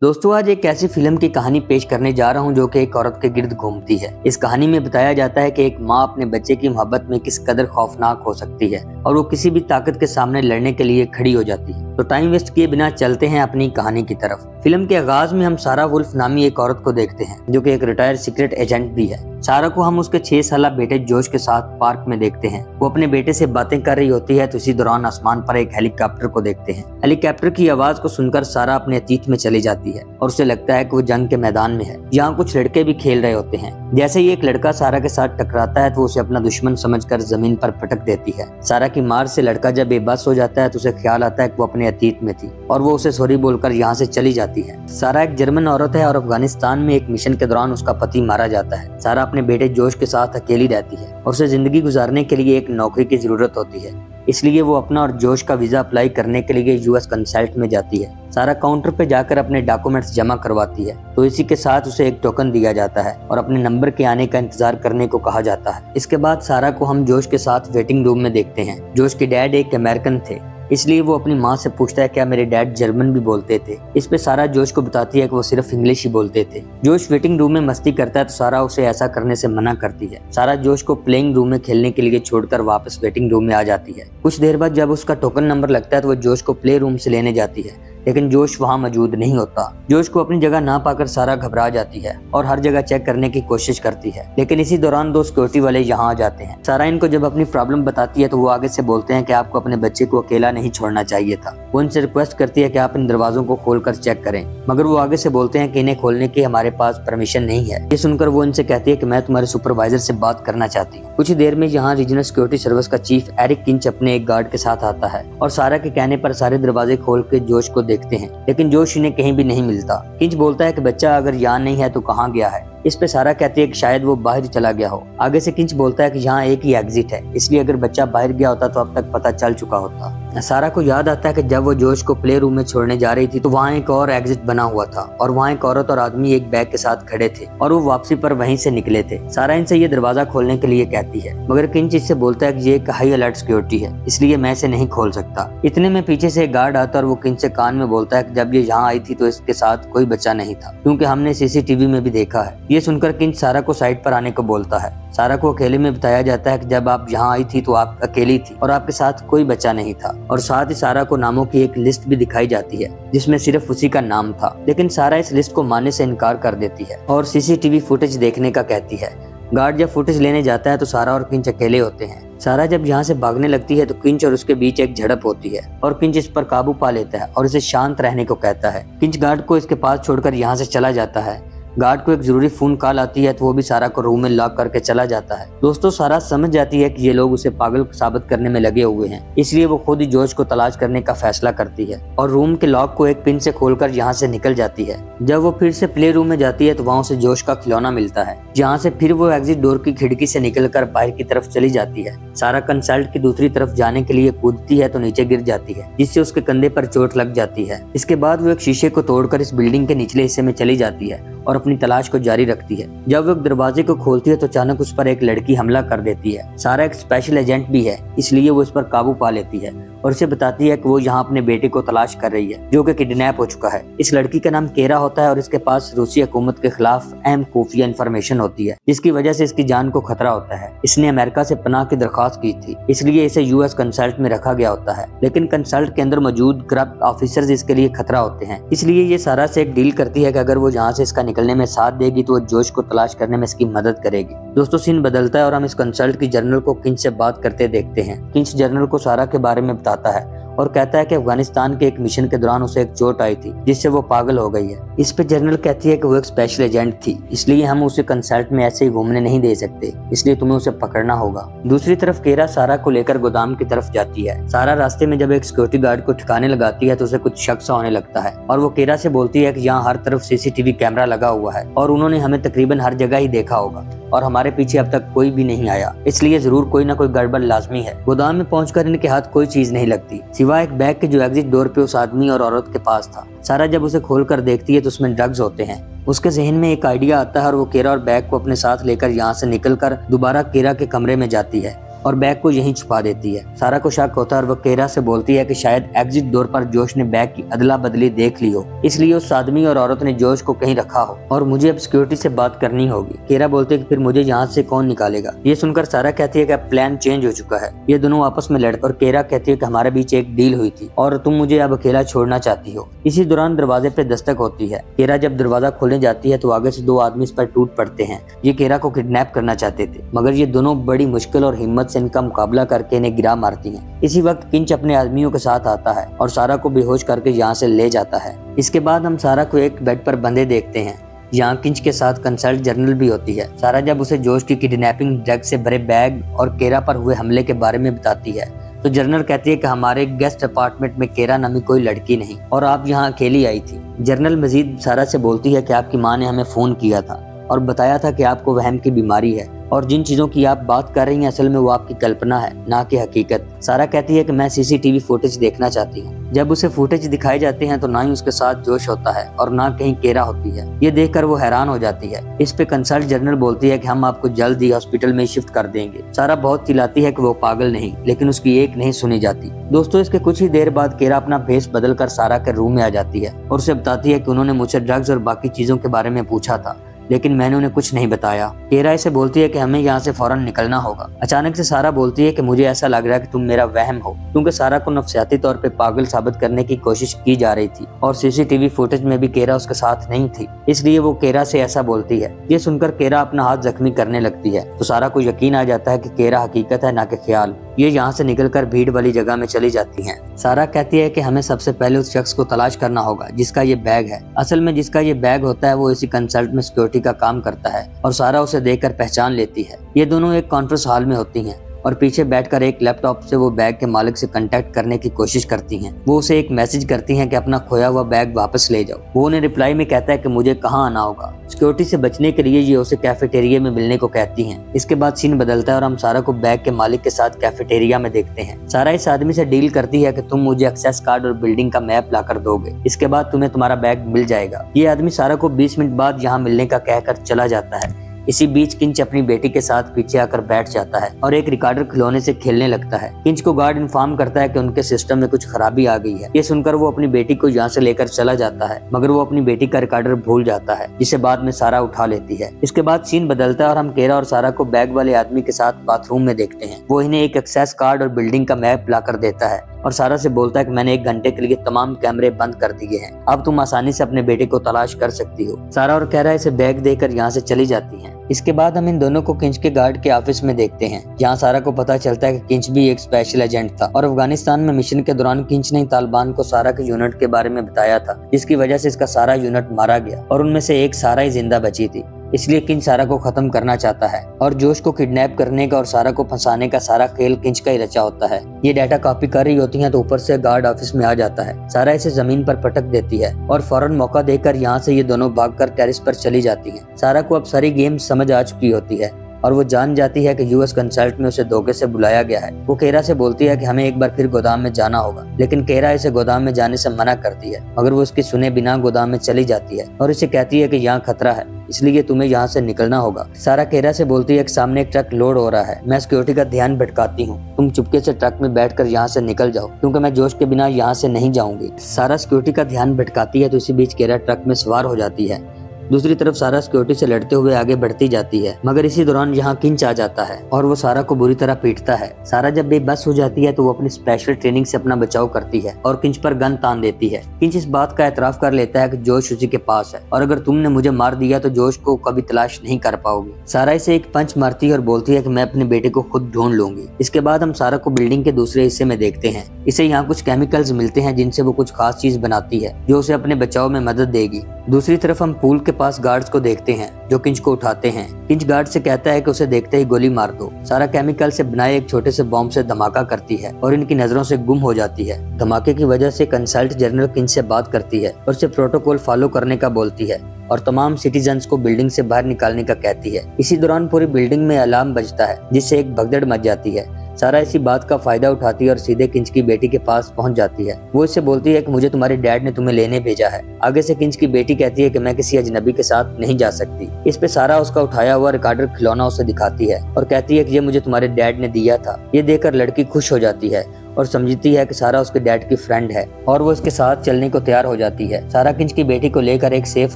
दोस्तों आज एक ऐसी फिल्म की कहानी पेश करने जा रहा हूं जो कि एक औरत के गिर्द घूमती है। इस कहानी में बताया जाता है कि एक माँ अपने बच्चे की मोहब्बत में किस कदर खौफनाक हो सकती है और वो किसी भी ताकत के सामने लड़ने के लिए खड़ी हो जाती है। तो टाइम वेस्ट किए बिना चलते हैं अपनी कहानी की तरफ। फिल्म के आगाज में हम सारा वुल्फ नामी एक औरत को देखते हैं जो कि एक रिटायर्ड सीक्रेट एजेंट भी है। सारा को हम उसके 6 साल बेटे जोश के साथ पार्क में देखते हैं। वो अपने बेटे से बातें कर रही होती है तो इसी दौरान आसमान पर एक हेलीकॉप्टर को देखते हैं। हेलीकॉप्टर की आवाज को सुनकर सारा अपने अतीत में चली जाती है और उसे लगता है कि वो जंग के मैदान में है। यहाँ कुछ लड़के भी खेल रहे होते हैं। जैसे ही एक लड़का सारा के साथ टकराता है तो उसे अपना दुश्मन समझकर जमीन पर पटक देती है। सारा की मार से लड़का जब बेबस हो जाता है तो उसे ख्याल आता है कि वो अपने अतीत में थी और वो उसे सॉरी बोलकर यहाँ से चली जाती है। सारा एक जर्मन औरत है और अफगानिस्तान में एक मिशन के दौरान उसका पति मारा जाता है। सारा अपने बेटे जोश के साथ अकेली रहती है और उसे जिंदगी गुजारने के लिए एक नौकरी की जरूरत होती है। इसलिए वो अपना और जोश का वीजा अप्लाई करने के लिए यूएस कंसल्ट में जाती है। सारा काउंटर पे जाकर अपने डॉक्यूमेंट्स जमा करवाती है तो इसी के साथ उसे एक टोकन दिया जाता है और अपने नंबर के आने का इंतजार करने को कहा जाता है। इसके बाद सारा को हम जोश के साथ वेटिंग रूम में देखते हैं। जोश के डैड एक अमेरिकन थे, इसलिए वो अपनी माँ से पूछता है क्या मेरे डैड जर्मन भी बोलते थे। इस पे सारा जोश को बताती है कि वो सिर्फ इंग्लिश ही बोलते थे। जोश वेटिंग रूम में मस्ती करता है तो सारा उसे ऐसा करने से मना करती है। सारा जोश को प्लेइंग रूम में खेलने के लिए छोड़कर वापस वेटिंग रूम में आ जाती है। कुछ देर बाद जब उसका टोकन नंबर लगता है तो वो जोश को प्ले रूम से लेने जाती है, लेकिन जोश वहाँ मौजूद नहीं होता। जोश को अपनी जगह ना पाकर सारा घबरा जाती है और हर जगह चेक करने की कोशिश करती है, लेकिन इसी दौरान 2 सिक्योरिटी वाले यहाँ आ जाते हैं। सारा इनको जब अपनी प्रॉब्लम बताती है तो वो आगे से बोलते हैं कि आपको अपने बच्चे को अकेला नहीं छोड़ना चाहिए था। वो इनसे रिक्वेस्ट करती है कि आप इन दरवाजों को खोलकर चेक करें, मगर वो आगे से बोलते हैं कि इन्हें खोलने की हमारे पास परमिशन नहीं है। ये सुनकर वो इनसे कहती है कि मैं तुम्हारे सुपरवाइजर से बात करना चाहती हूँ। कुछ ही देर में यहाँ रीजनल सिक्योरिटी सर्विस का चीफ एरिक किंच अपने एक गार्ड के साथ आता है और सारा के कहने पर सारे दरवाजे खोल के जोश को देखते हैं, लेकिन जोश इन्हें कहीं भी नहीं मिलता। किंच बोलता है कि बच्चा अगर यहाँ नहीं है तो कहाँ गया है। इस पे सारा कहती है कि शायद वो बाहर चला गया हो। आगे से किंच बोलता है कि यहाँ एक ही एग्जिट है, इसलिए अगर बच्चा बाहर गया होता तो अब तक पता चल चुका होता। सारा को याद आता है कि जब वो जोश को प्ले रूम में छोड़ने जा रही थी तो वहाँ एक और एग्जिट बना हुआ था और वहाँ एक औरत और आदमी एक बैग के साथ खड़े थे और वो वापसी पर वहीं से निकले थे। सारा इनसे ये दरवाजा खोलने के लिए कहती है, मगर किंच इससे बोलता है कि ये एक हाई अलर्ट सिक्योरिटी है, इसलिए मैं इसे नहीं खोल सकता। इतने में पीछे से एक गार्ड आता और वो किंच से कान में बोलता है कि जब ये यहाँ आई थी तो इसके साथ कोई बच्चा नहीं था, क्योंकि हमने सीसीटीवी में भी देखा है। ये सुनकर किंच सारा को साइड पर आने को बोलता है। सारा को अकेले में बताया जाता है कि जब आप यहाँ आई थी तो आप अकेली थी और आपके साथ कोई बच्चा नहीं था, और साथ ही सारा को नामों की एक लिस्ट भी दिखाई जाती है जिसमें सिर्फ उसी का नाम था। लेकिन सारा इस लिस्ट को मानने से इनकार कर देती है और सीसीटीवी फुटेज देखने का कहती है। गार्ड जब फुटेज लेने जाता है तो सारा और किंच अकेले होते हैं। सारा जब यहाँ से भागने लगती है तो किंच और उसके बीच एक झड़प होती है और किंच इस पर काबू पा लेता है और इसे शांत रहने को कहता है। किंच गार्ड को इसके पास छोड़कर यहाँ से चला जाता है। गार्ड को एक जरूरी फोन कॉल आती है तो वो भी सारा को रूम में लॉक करके चला जाता है। दोस्तों सारा समझ जाती है कि ये लोग उसे पागल साबित करने में लगे हुए हैं, इसलिए वो खुद ही जोश को तलाश करने का फैसला करती है और रूम के लॉक को एक पिन से खोलकर यहाँ से निकल जाती है। जब वो फिर से प्ले रूम में जाती है तो वहाँ उसे जोश का खिलौना मिलता है, जहाँ से फिर वो एग्जिट डोर की खिड़की से निकलकर बाहर की तरफ चली जाती है। सारा कंसल्ट की दूसरी तरफ जाने के लिए कूदती है तो नीचे गिर जाती है, जिससे उसके कंधे पर चोट लग जाती है। इसके बाद वो एक शीशे को तोड़कर इस बिल्डिंग के निचले हिस्से में चली जाती है और अपनी तलाश को जारी रखती है। जब वो दरवाजे को खोलती है तो अचानक उस पर एक लड़की हमला कर देती है। सारा एक स्पेशल एजेंट भी है, इसलिए वो इस पर काबू पा लेती है और उसे बताती है कि वो यहाँ अपने बेटे को तलाश कर रही है जो कि किडनैप हो चुका है। इस लड़की का नाम केरा होता है और इसके पास रूसी हुकूमत के खिलाफ अहम खुफिया इंफॉर्मेशन होती है, जिसकी वजह से इसकी जान को खतरा होता है। इसने अमेरिका से पनाह की दरख्वास्त की थी, इसलिए इसे यूएस कंसल्ट में रखा गया होता है, लेकिन कंसल्ट के अंदर मौजूद करप्ट ऑफिसर्स इसके लिए खतरा होते हैं। इसलिए ये सारा से एक डील करती है कि अगर वो यहाँ से इसका निकलने में साथ देगी तो वो जोश को तलाश करने में इसकी मदद करेगी। दोस्तों सीन बदलता है और हम इस कंसल्ट की जनरल को किंच से बात करते देखते हैं। किंच जनरल को सारा के बारे में बताता है और कहता है कि अफगानिस्तान के एक मिशन के दौरान उसे एक चोट आई थी जिससे वो पागल हो गई है। इस पे जनरल कहती है कि वो एक स्पेशल एजेंट थी, इसलिए हम उसे कंसल्ट में ऐसे ही घूमने नहीं दे सकते, इसलिए तुम्हें उसे पकड़ना होगा। दूसरी तरफ केरा सारा को लेकर गोदाम की तरफ जाती है। सारा रास्ते में जब एक सिक्योरिटी गार्ड को ठिकाने लगाती है तो उसे कुछ शक सा होने लगता है और वो केरा से बोलती है कि यहाँ हर तरफ सीसीटीवी कैमरा लगा हुआ है और उन्होंने हमें तकरीबन हर जगह ही देखा होगा और हमारे पीछे अब तक कोई भी नहीं आया, इसलिए जरूर कोई ना कोई गड़बड़ लाजमी है। गोदाम में पहुंचकर इनके हाथ कोई चीज नहीं लगती सिवाय एक बैग के जो एग्जिट डोर पे उस आदमी और औरत के पास था। सारा जब उसे खोलकर देखती है तो उसमें ड्रग्स होते हैं। उसके जहन में एक आइडिया आता है और वो केरा और बैग को अपने साथ लेकर यहाँ से निकलकर दोबारा केरा के कमरे में जाती है और बैग को यहीं छुपा देती है। सारा को शक होता है और वो केरा से बोलती है कि शायद एग्जिट डोर पर जोश ने बैग की अदला बदली देख ली हो, इसलिए उस आदमी और औरत ने जोश को कहीं रखा हो और मुझे अब सिक्योरिटी से बात करनी होगी। केरा बोलते है कि फिर मुझे यहाँ से कौन निकालेगा। ये सुनकर सारा कहती है कि अब प्लान चेंज हो चुका है। ये दोनों आपस में लड़ते और केरा कहती है कि हमारे बीच एक डील हुई थी और तुम मुझे अब अकेला छोड़ना चाहती हो। इसी दौरान दरवाजे पे दस्तक होती है। केरा जब दरवाजा खोलने जाती है तो आगे से दो आदमी इस पर टूट पड़ते हैं। ये केरा को किडनैप करना चाहते थे, मगर ये दोनों बड़ी मुश्किल और हिम्मत से इनका मुकाबला करके इन्हें गिरा मारती हैं। इसी वक्त किंच अपने आदमियों के साथ आता है और सारा को बेहोश करके यहाँ से ले जाता है। इसके बाद हम सारा को एक बेड पर बंधे देखते हैं। यहाँ किंच के साथ कंसल्ट जर्नल भी होती है। सारा जब उसे जोश की किडनैपिंग, ड्रग से भरे बैग और केरा पर हुए हमले के बारे में बताती है तो जर्नल कहती है कि हमारे गेस्ट अपार्टमेंट में केरा नामी कोई लड़की नहीं और आप यहाँ अकेली आई थी। जर्नल मजीद सारा से बोलती है कि आपकी माँ ने हमें फोन किया था और बताया था कि आपको वहम की बीमारी है और जिन चीजों की आप बात कर रही हैं असल में वो आपकी कल्पना है, ना कि हकीकत। सारा कहती है कि मैं सीसीटीवी फुटेज देखना चाहती हूँ। जब उसे फुटेज दिखाए जाते हैं तो ना ही उसके साथ जोश होता है और ना कहीं केरा होती है। ये देखकर वो हैरान हो जाती है। इस पे कंसल्ट जर्नल बोलती है कि हम आपको जल्द ही हॉस्पिटल में शिफ्ट कर देंगे। सारा बहुत चिल्लाती है कि वो पागल नहीं, लेकिन उसकी एक नहीं सुनी जाती। दोस्तों, इसके कुछ ही देर बाद केरा अपना भेस बदल कर सारा के रूम में आ जाती है और उसे बताती है कि उन्होंने मुझसे ड्रग्स और बाकी चीजों के बारे में पूछा था, लेकिन मैंने उन्हें कुछ नहीं बताया। केरा इसे बोलती है कि हमें यहाँ से फौरन निकलना होगा। अचानक से सारा बोलती है कि मुझे ऐसा लग रहा है कि तुम मेरा वहम हो, क्योंकि सारा को नफसियाती तौर पे पागल साबित करने की कोशिश की जा रही थी और सीसीटीवी फुटेज में भी केरा उसके साथ नहीं थी, इसलिए वो केरा से ऐसा बोलती है। ये सुनकर केरा अपना हाथ जख्मी करने लगती है तो सारा को यकीन आ जाता है कि केरा हकीकत है, ना कि ख्याल। ये यहाँ से निकलकर भीड़ वाली जगह में चली जाती हैं। सारा कहती है कि हमें सबसे पहले उस शख्स को तलाश करना होगा जिसका ये बैग है। असल में जिसका ये बैग होता है वो इसी कंसल्ट में सिक्योरिटी का काम करता है और सारा उसे देखकर पहचान लेती है। ये दोनों एक कॉन्फ्रेंस हॉल में होती हैं और पीछे बैठकर एक लैपटॉप से वो बैग के मालिक से कांटेक्ट करने की कोशिश करती हैं। वो उसे एक मैसेज करती हैं कि अपना खोया हुआ बैग वापस ले जाओ। वो उन्हें रिप्लाई में कहता है कि मुझे कहाँ आना होगा। सिक्योरिटी से बचने के लिए ये उसे कैफेटेरिया में मिलने को कहती हैं। इसके बाद सीन बदलता है और हम सारा को बैग के मालिक के साथ कैफेटेरिया में देखते हैं। सारा इस आदमी से डील करती है कि तुम मुझे एक्सेस कार्ड और बिल्डिंग का मैप लाकर दोगे, इसके बाद तुम्हें तुम्हारा बैग मिल जाएगा। ये आदमी सारा को 20 मिनट बाद यहाँ मिलने का कहकर चला जाता है। इसी बीच किंच अपनी बेटी के साथ पीछे आकर बैठ जाता है और एक रिकॉर्डर खिलौने से खेलने लगता है। किंच को गार्ड इन्फॉर्म करता है कि उनके सिस्टम में कुछ खराबी आ गई है। ये सुनकर वो अपनी बेटी को यहाँ से लेकर चला जाता है, मगर वो अपनी बेटी का रिकॉर्डर भूल जाता है, जिसे बाद में सारा उठा लेती है। इसके बाद सीन बदलता है और हम केरा और सारा को बैग वाले आदमी के साथ बाथरूम में देखते हैं। वो इन्हें एक एक्सेस कार्ड और बिल्डिंग का मैप लाकर देता है और सारा से बोलता है कि मैंने 1 घंटे के लिए तमाम कैमरे बंद कर दिए हैं, अब तुम आसानी से अपने बेटे को तलाश कर सकती हो। सारा और केरा इसे बैग देकर यहाँ से चली जाती हैं। इसके बाद हम इन दोनों को किंच के गार्ड के ऑफिस में देखते हैं, जहाँ सारा को पता चलता है कि किंच भी एक स्पेशल एजेंट था और अफगानिस्तान में मिशन के दौरान किंच ने तालिबान को सारा के यूनिट के बारे में बताया था, जिसकी वजह से इसका सारा यूनिट मारा गया और उनमें से एक सारा ही जिंदा बची थी। इसलिए किंच सारा को खत्म करना चाहता है और जोश को किडनैप करने का और सारा को फंसाने का सारा खेल किंच का ही रचा होता है। ये डाटा कॉपी कर रही होती हैं तो ऊपर से गार्ड ऑफिस में आ जाता है। सारा इसे जमीन पर पटक देती है और फौरन मौका देकर यहाँ से ये दोनों भागकर टेरिस पर चली जाती हैं। सारा को अब सारी गेम समझ आ चुकी होती है और वो जान जाती है कि यूएस कंसल्ट में उसे धोखे से बुलाया गया है। वो केरा से बोलती है कि हमें एक बार फिर गोदाम में जाना होगा, लेकिन केरा इसे गोदाम में जाने से मना करती है, मगर वो उसकी सुने बिना गोदाम में चली जाती है और इसे कहती है कि यहाँ खतरा है, इसलिए तुम्हें यहाँ से निकलना होगा। सारा केरा से बोलती है कि सामने एक ट्रक लोड हो रहा है, मैं सिक्योरिटी का ध्यान भटकाती हूँ, तुम चुपके से ट्रक में बैठकर यहाँ से निकल जाओ, क्योंकि मैं जोश के बिना यहाँ से नहीं जाऊंगी। सारा सिक्योरिटी का ध्यान भटकाती है तो इसी बीच केरा ट्रक में सवार हो जाती है। दूसरी तरफ सारा सिक्योरिटी से लड़ते हुए आगे बढ़ती जाती है, मगर इसी दौरान यहाँ किंच आ जाता है और वो सारा को बुरी तरह पीटता है। सारा जब बेबस हो जाती है तो वो अपनी स्पेशल ट्रेनिंग से अपना बचाव करती है और किंच पर गन तान देती है। किंच इस बात का एतराफ कर लेता है कि जोश उसी के पास है और अगर तुमने मुझे मार दिया तो जोश को कभी तलाश नहीं कर पाओगी। सारा इसे एक पंच मारती है और बोलती है कि मैं अपने बेटे को खुद ढूंढ लूंगी। इसके बाद हम सारा को बिल्डिंग के दूसरे हिस्से में देखते हैं। इसे यहाँ कुछ केमिकल्स मिलते हैं जिनसे वो कुछ खास चीज बनाती है जो उसे अपने बचाव में मदद देगी। दूसरी तरफ हम पूल के पास गार्ड्स को देखते हैं जो किंच को उठाते हैं। किंच गार्ड से कहता है कि उसे देखते ही गोली मार दो। सारा केमिकल से बनाए एक छोटे से बॉम्ब से धमाका करती है और इनकी नजरों से गुम हो जाती है। धमाके की वजह से कंसल्ट जनरल किंच से बात करती है और उसे प्रोटोकॉल फॉलो करने का बोलती है और तमाम सिटीजन्स को बिल्डिंग से बाहर निकालने का कहती है। इसी दौरान पूरी बिल्डिंग में अलार्म बजता है जिससे एक भगदड़ मच जाती है। सारा इसी बात का फायदा उठाती है और सीधे किंच की बेटी के पास पहुंच जाती है। वो इससे बोलती है कि मुझे तुम्हारे डैड ने तुम्हें लेने भेजा है। आगे से किंच की बेटी कहती है कि मैं किसी अजनबी के साथ नहीं जा सकती। इस पे सारा उसका उठाया हुआ रिकॉर्डर खिलौना उसे दिखाती है और कहती है कि ये मुझे तुम्हारे डैड ने दिया था। ये देखकर लड़की खुश हो जाती है और समझती है कि सारा उसके डैड की फ्रेंड है और वो इसके साथ चलने को तैयार हो जाती है। सारा किंच की बेटी को लेकर एक सेफ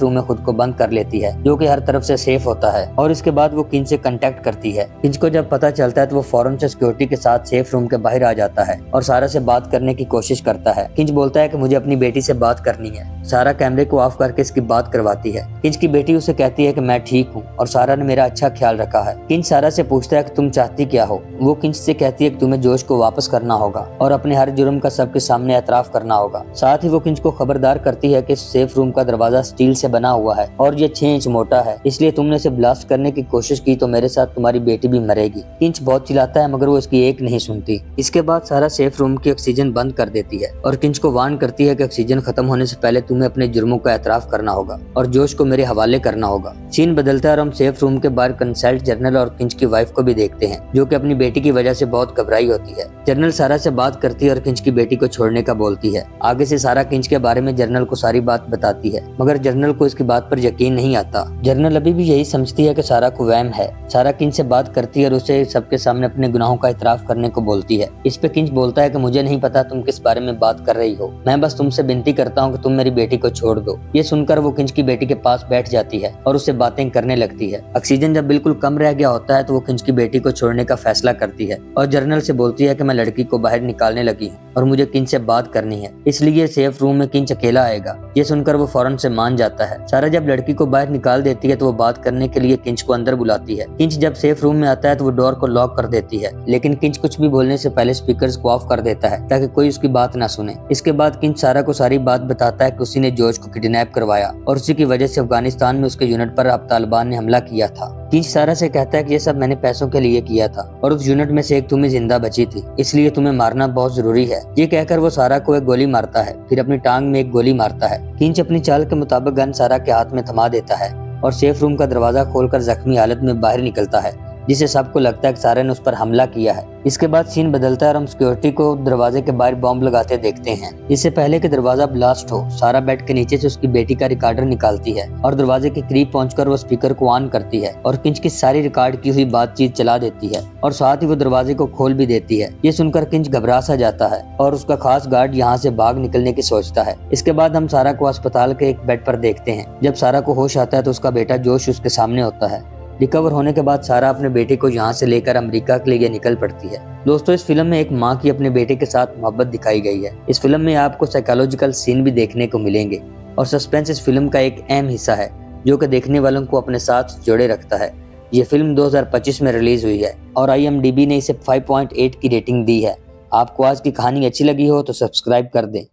रूम में खुद को बंद कर लेती है जो कि हर तरफ से सेफ होता है और इसके बाद वो किंच से कांटेक्ट करती है। किंच को जब पता चलता है तो वो फौरन से सिक्योरिटी के साथ सेफ रूम के बाहर आ जाता है और सारा से बात करने की कोशिश करता है। किंच बोलता है कि मुझे अपनी बेटी से बात करनी है। सारा कैमरे को ऑफ करके इसकी बात करवाती है। किंच की बेटी उसे कहती है कि मैं ठीक हूँ और सारा ने मेरा अच्छा ख्याल रखा है। किंच सारा से पूछता है कि तुम चाहती क्या हो। वो किंच से कहती है कि तुम्हें जोश को वापस करना होगा और अपने हर जुर्म का सबके सामने एतराफ करना होगा। साथ ही वो किंच को खबरदार करती है कि सेफ रूम का दरवाजा स्टील से बना हुआ है और ये 6 इंच मोटा है, इसलिए तुमने इसे ब्लास्ट करने की कोशिश की तो मेरे साथ तुम्हारी बेटी भी मरेगी। किंच बहुत चिल्लाता है मगर वो इसकी एक नहीं सुनती। इसके बाद सारा सेफ रूम की ऑक्सीजन बंद कर देती है और किंच को वार्न करती है कि ऑक्सीजन खत्म होने से पहले तुम्हें अपने जुर्मों का एतराफ करना होगा और जोश को मेरे हवाले करना होगा। सीन बदलता है और हम सेफ रूम के बाहर कंसल्ट जनरल और किंच की वाइफ को भी देखते हैं जो कि अपनी बेटी की वजह से बहुत घबराई होती है। जनरल सारा से बात करती है और किंच की बेटी को छोड़ने का बोलती है। आगे से सारा किंच के बारे में जनरल को सारी बात बताती है मगर जनरल को इसकी बात पर यकीन नहीं आता। जनरल अभी भी यही समझती है कि सारा को वहम है। सारा किंच से बात करती है और उसे सबके सामने अपने गुनाहों का इतराफ करने को बोलती है। इस पे किंच बोलता है कि मुझे नहीं पता तुम किस बारे में बात कर रही हो, मैं बस तुमसे विनती करता हूँ कि तुम मेरी बेटी को छोड़ दो। ये सुनकर वो किंच की बेटी के पास बैठ जाती है और उससे बातें करने लगती है। ऑक्सीजन जब बिल्कुल कम रह गया होता है तो वो किंच की बेटी को छोड़ने का फैसला करती है और जनरल से बोलती है कि मैं लड़की को बाहर निकालने लगी हूँ और मुझे किंच से बात करनी है, इसलिए सेफ रूम में किंच अकेला आएगा। ये सुनकर वो फौरन से मान जाता है। सारा जब लड़की को बाहर निकाल देती है तो वो बात करने के लिए किंच को अंदर बुलाती है। किंच जब सेफ रूम में आता है तो वो डोर को लॉक कर देती है लेकिन किंच कुछ भी बोलने से पहले स्पीकर्स को ऑफ कर देता है ताकि कोई उसकी बात ना सुने। इसके बाद किंच सारा को सारी बात बताता है कि उसी ने जॉर्ज को किडनैप करवाया और उसी की वजह से अफगानिस्तान में उसके यूनिट पर अब तालिबान ने हमला किया था। किंच सारा से कहता है कि ये सब मैंने पैसों के लिए किया था और उस यूनिट में से एक तुम्हें जिंदा बची थी, इसलिए तुम्हें मारना बहुत जरूरी है। ये कहकर वो सारा को एक गोली मारता है, फिर अपनी टांग में एक गोली मारता है। किंच अपनी चाल के मुताबिक गन सारा के हाथ में थमा देता है और सेफ रूम का दरवाजा खोलकर जख्मी हालत में बाहर निकलता है, जिससे सबको लगता है कि सारा ने उस पर हमला किया है। इसके बाद सीन बदलता है और हम सिक्योरिटी को दरवाजे के बाहर बॉम्ब लगाते देखते हैं। इससे पहले कि दरवाजा ब्लास्ट हो, सारा बेड के नीचे से उसकी बेटी का रिकॉर्डर निकालती है और दरवाजे के करीब पहुंचकर वो स्पीकर को ऑन करती है और किंच की सारी रिकॉर्ड की हुई बातचीत चला देती है और साथ ही वो दरवाजे को खोल भी देती है। ये सुनकर किंच घबरा सा जाता है और उसका खास गार्ड यहाँ से भाग निकलने की सोचता है। इसके बाद हम सारा को अस्पताल के एक बेड पर देखते हैं। जब सारा को होश आता है तो उसका बेटा जोश उसके सामने होता है। रिकवर होने के बाद सारा अपने बेटे को यहाँ से लेकर अमेरिका के लिए निकल पड़ती है। दोस्तों, इस फिल्म में एक माँ की अपने बेटे के साथ मोहब्बत दिखाई गई है। इस फिल्म में आपको साइकोलॉजिकल सीन भी देखने को मिलेंगे और सस्पेंस इस फिल्म का एक अहम हिस्सा है जो कि देखने वालों को अपने साथ जोड़े रखता है। ये फिल्म 2025 में रिलीज हुई है और IMDb ने इसे 5.8 की रेटिंग दी है। आपको आज की कहानी अच्छी लगी हो तो सब्सक्राइब कर दें।